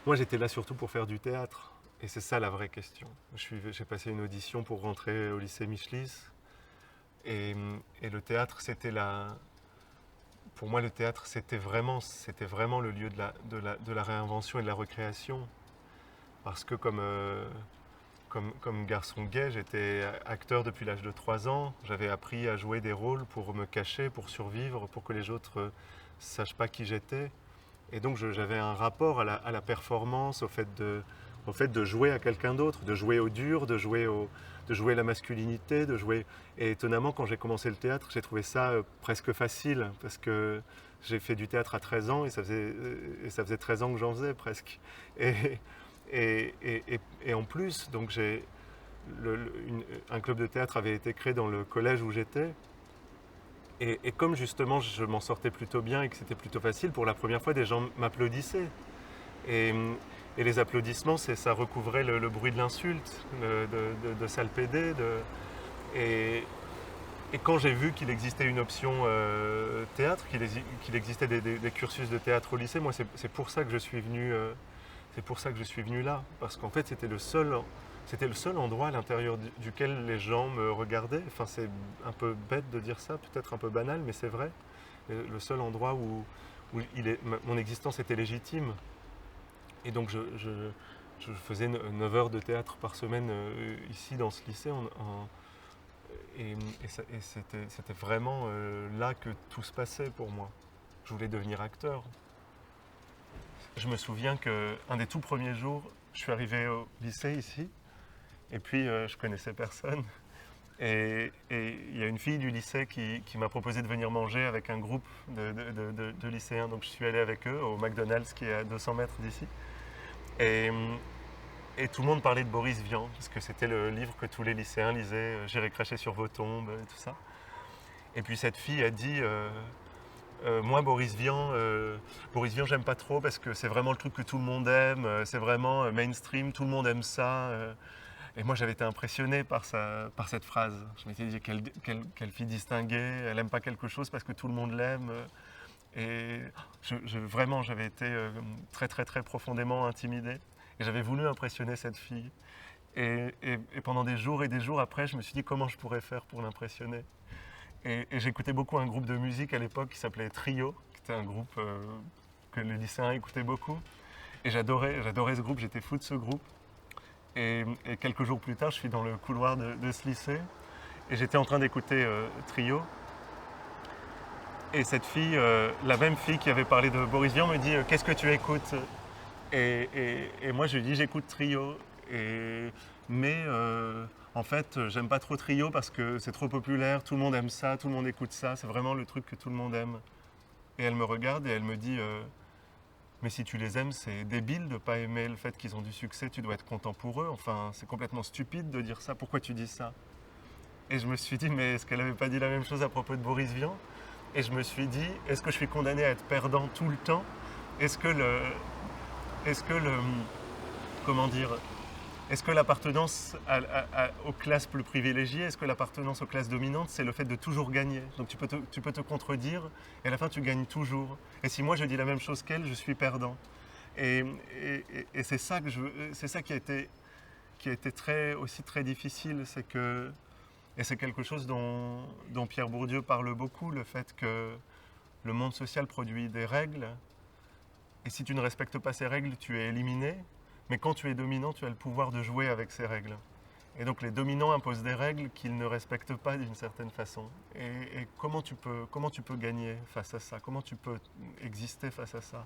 Moi, j'étais là surtout pour faire du théâtre. Et c'est ça la vraie question. J'ai passé une audition pour rentrer au lycée Michelis. Et, et le théâtre, pour moi, le théâtre, c'était vraiment le lieu de la réinvention et de la recréation. Parce que comme garçon gay, j'étais acteur depuis l'âge de 3 ans. J'avais appris à jouer des rôles pour me cacher, pour survivre, pour que les autres ne sachent pas qui j'étais. Et donc j'avais un rapport à la performance, au fait de jouer à quelqu'un d'autre, de jouer au dur, de jouer la masculinité, de jouer. Et étonnamment, quand j'ai commencé le théâtre, j'ai trouvé ça presque facile, parce que j'ai fait du théâtre à 13 ans et ça faisait 13 ans que j'en faisais presque. Et, et en plus, donc un club de théâtre avait été créé dans le collège où j'étais. Et comme justement je m'en sortais plutôt bien et que c'était plutôt facile, pour la première fois des gens m'applaudissaient. Et, et les applaudissements, ça recouvrait le bruit de l'insulte, de sale pédé. Et, et quand j'ai vu qu'il existait une option théâtre, qu'il existait des cursus de théâtre au lycée, moi c'est pour ça que je suis venu. C'est pour ça que je suis venu là, parce qu'en fait c'était le seul endroit à l'intérieur duquel les gens me regardaient. Enfin, c'est un peu bête de dire ça, peut-être un peu banal, mais c'est vrai. Le seul endroit où mon existence était légitime. Et donc je faisais 9 heures de théâtre par semaine ici dans ce lycée. Et c'était vraiment là que tout se passait pour moi. Je voulais devenir acteur. Je me souviens qu'un des tout premiers jours, je suis arrivé au lycée ici, et puis je connaissais personne. Et il y a une fille du lycée qui m'a proposé de venir manger avec un groupe de lycéens. Donc je suis allé avec eux au McDonald's qui est à 200 mètres d'ici. Et, et tout le monde parlait de Boris Vian, parce que c'était le livre que tous les lycéens lisaient, J'irai cracher sur vos tombes, et tout ça. Et puis cette fille a dit, moi, Boris Vian, j'aime pas trop parce que c'est vraiment le truc que tout le monde aime, c'est vraiment mainstream, tout le monde aime ça. Et moi, j'avais été impressionné par cette phrase. Je m'étais dit, quelle fille distinguée, elle aime pas quelque chose parce que tout le monde l'aime. Et vraiment, j'avais été très, très, très profondément intimidé. Et j'avais voulu impressionner cette fille. Et pendant des jours et des jours après, je me suis dit, comment je pourrais faire pour l'impressionner. Et j'écoutais beaucoup un groupe de musique à l'époque qui s'appelait Trio, qui était un groupe que les lycéens écoutaient beaucoup. Et j'adorais ce groupe, j'étais fou de ce groupe. Et quelques jours plus tard, je suis dans le couloir de ce lycée et j'étais en train d'écouter Trio. Et cette fille, la même fille qui avait parlé de Boris Vian, me dit qu'est-ce que tu écoutes et moi je lui dis j'écoute Trio. Mais en fait, j'aime pas trop Trio parce que c'est trop populaire, tout le monde aime ça, tout le monde écoute ça, c'est vraiment le truc que tout le monde aime. Et elle me regarde et elle me dit mais si tu les aimes, c'est débile de ne pas aimer le fait qu'ils ont du succès, tu dois être content pour eux. Enfin, c'est complètement stupide de dire ça, pourquoi tu dis ça? Et je me suis dit, mais est-ce qu'elle n'avait pas dit la même chose à propos de Boris Vian? Et je me suis dit, est-ce que je suis condamné à être perdant tout le temps? Est-ce que comment dire, est-ce que l'appartenance aux classes plus privilégiées, est-ce que l'appartenance aux classes dominantes, c'est le fait de toujours gagner? Donc tu peux te contredire et à la fin tu gagnes toujours. Et si moi je dis la même chose qu'elle, je suis perdant. Et, et c'est ça c'est ça qui a été aussi très difficile, et c'est quelque chose dont Pierre Bourdieu parle beaucoup, le fait que le monde social produit des règles, et si tu ne respectes pas ces règles, tu es éliminé. Mais quand tu es dominant, tu as le pouvoir de jouer avec ces règles. Et donc les dominants imposent des règles qu'ils ne respectent pas d'une certaine façon. Et comment tu peux gagner face à ça? Comment tu peux exister face à ça?